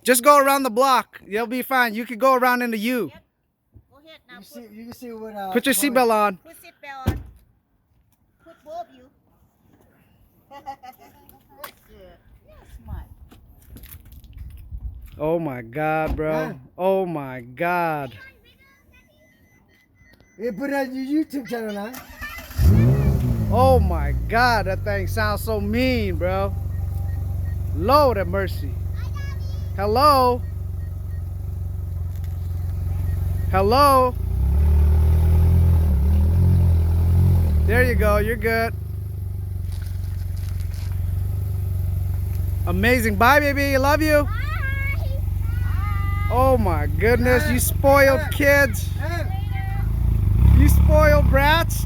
Just go around the block. You'll be fine. You can go around in the U. Yep. Go ahead now. You can see what. Put your seatbelt on. Put seatbelt on. Put both you. That's good. You're smart. Oh my God, bro. Oh my God. Yeah, put it on your YouTube channel now. Oh my God, that thing sounds so mean, bro. Lord have mercy. Hello? Hello? There you go, you're good. Amazing. Bye, baby. I love you. Oh my goodness, you spoiled kids. You spoiled brats.